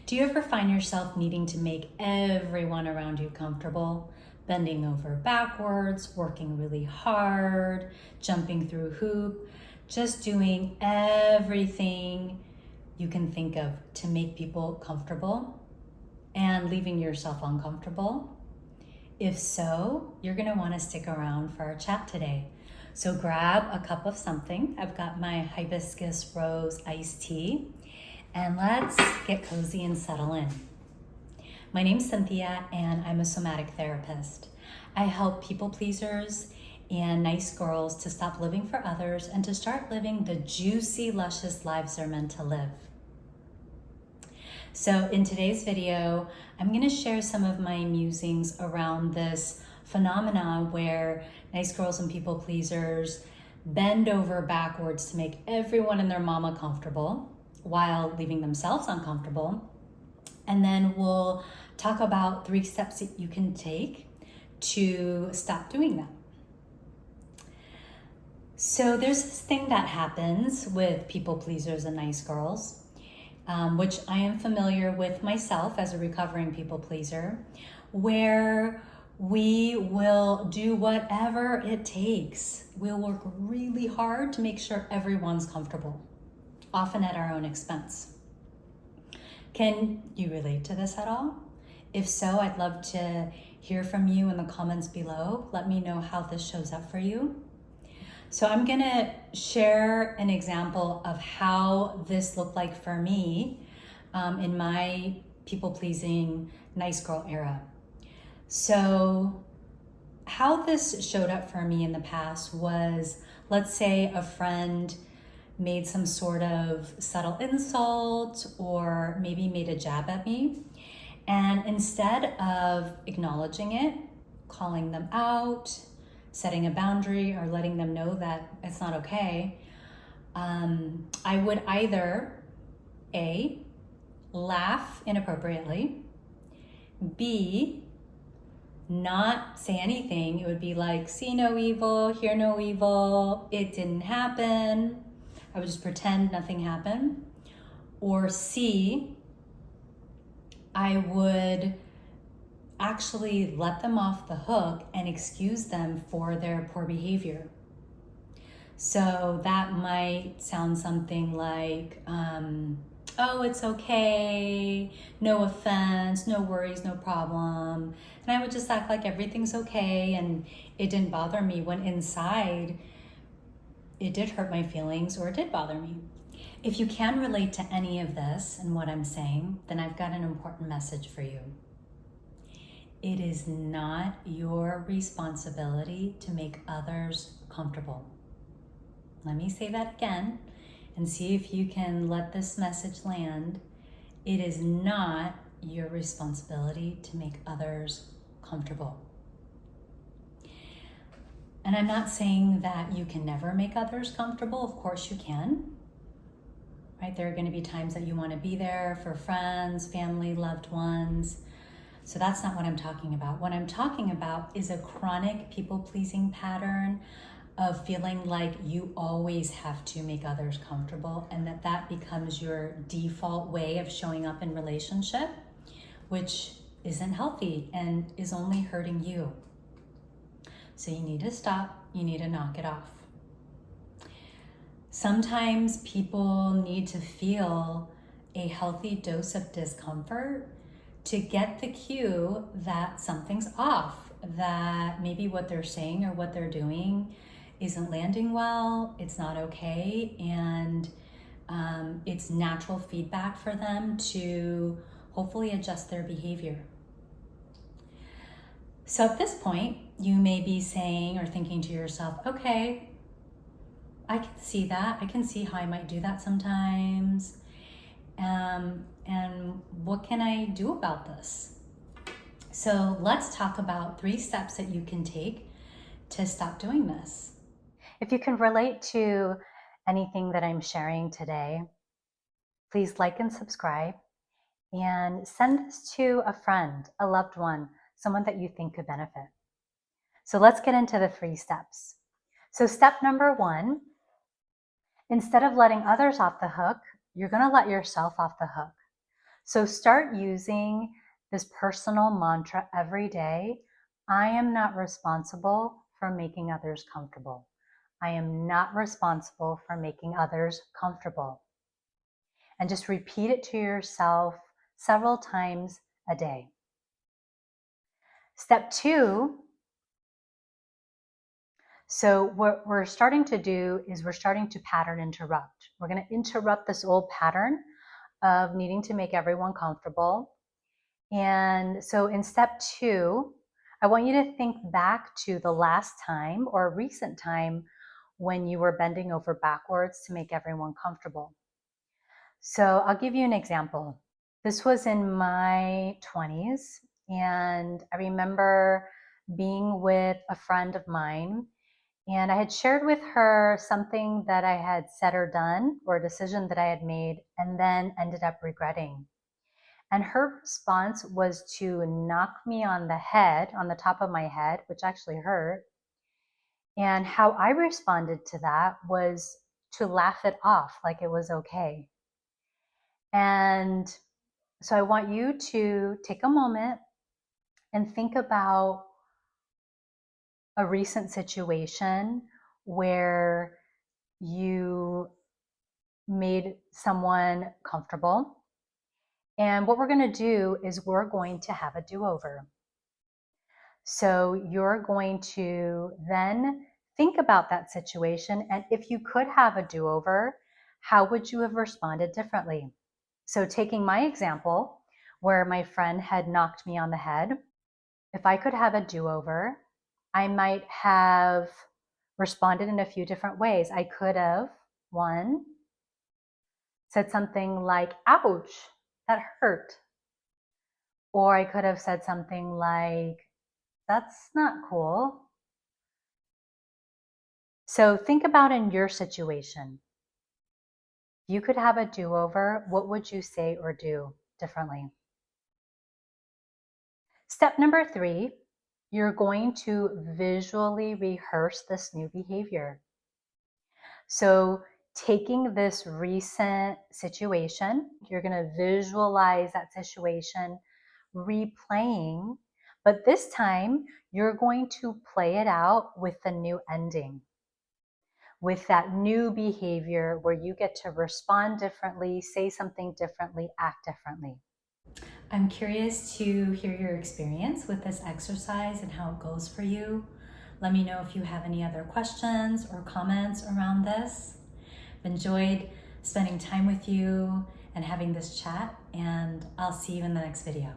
Do you ever find yourself needing to make everyone around you comfortable? Bending over backwards, working really hard, jumping through hoop, just doing everything you can think of to make people comfortable and leaving yourself uncomfortable? If so, you're going to want to stick around for our chat today. So grab a cup of something. I've got my hibiscus rose iced tea, and let's get cozy and settle in. My name's Cynthia, and I'm a somatic therapist. I help people pleasers and nice girls to stop living for others and to start living the juicy, luscious lives they're meant to live. So in today's video, I'm going to share some of my musings around this phenomena where nice girls and people pleasers bend over backwards to make everyone and their mama comfortable while leaving themselves uncomfortable. And then we'll talk about 3 steps that you can take to stop doing that. So there's this thing that happens with people pleasers and nice girls, which I am familiar with myself as a recovering people pleaser, where we will do whatever it takes. We'll work really hard to make sure everyone's comfortable, often at our own expense. Can you relate to this at all? If so, I'd love to hear from you in the comments below. Let me know how this shows up for you. So I'm gonna share an example of how this looked like for me in my people-pleasing nice girl era. So how this showed up for me in the past was, let's say a friend made some sort of subtle insult or maybe made a jab at me. And instead of acknowledging it, calling them out, setting a boundary, or letting them know that it's not okay, I would either A, laugh inappropriately, B, not say anything. It would be like, see no evil, hear no evil, it didn't happen. I would just pretend nothing happened. Or C, I would actually let them off the hook and excuse them for their poor behavior. So that might sound something like, oh, it's okay, no offense, no worries, no problem. And I would just act like everything's okay and it didn't bother me, when inside it did hurt my feelings or it did bother me. If you can relate to any of this and what I'm saying, then I've got an important message for you. It is not your responsibility to make others comfortable. Let me say that again and see if you can let this message land. It is not your responsibility to make others comfortable. And I'm not saying that you can never make others comfortable. Of course you can. Right? There are going to be times that you want to be there for friends, family, loved ones. So that's not what I'm talking about. What I'm talking about is a chronic people-pleasing pattern of feeling like you always have to make others comfortable, and that becomes your default way of showing up in relationship, which isn't healthy and is only hurting you. So you need to stop, you need to knock it off. Sometimes people need to feel a healthy dose of discomfort to get the cue that something's off, that maybe what they're saying or what they're doing isn't landing well, it's not okay, and it's natural feedback for them to hopefully adjust their behavior. So at this point, you may be saying or thinking to yourself, okay, I can see that. I can see how I might do that sometimes. And what can I do about this? So let's talk about 3 steps that you can take to stop doing this. If you can relate to anything that I'm sharing today, please like and subscribe and send this to a friend, a loved one, someone that you think could benefit. So let's get into the 3 steps. So step number 1, instead of letting others off the hook, you're going to let yourself off the hook. So start using this personal mantra every day. I am not responsible for making others comfortable. I am not responsible for making others comfortable. And just repeat it to yourself several times a day. Step 2, so what we're starting to do is we're starting to pattern interrupt. We're going to interrupt this old pattern of needing to make everyone comfortable. And so in step 2, I want you to think back to the last time or a recent time when you were bending over backwards to make everyone comfortable. So I'll give you an example. This was in my 20s, and I remember being with a friend of mine, and I had shared with her something that I had said or done, or a decision that I had made, and then ended up regretting. And her response was to knock me on the head, on the top of my head, which actually hurt. And how I responded to that was to laugh it off like it was okay. And so I want you to take a moment and think about a recent situation where you made someone comfortable. And what we're going to do is we're going to have a do-over. So you're going to then think about that situation, and if you could have a do-over, how would you have responded differently? So taking my example, where my friend had knocked me on the head, if I could have a do-over, I might have responded in a few different ways. I could have, one, said something like, ouch, that hurt. Or I could have said something like, that's not cool. So think about in your situation. If you could have a do-over, what would you say or do differently? Step number 3, you're going to visually rehearse this new behavior. So taking this recent situation, you're going to visualize that situation replaying, but this time you're going to play it out with the new ending, with that new behavior where you get to respond differently, say something differently, act differently. I'm curious to hear your experience with this exercise and how it goes for you. Let me know if you have any other questions or comments around this. I've enjoyed spending time with you and having this chat, and I'll see you in the next video.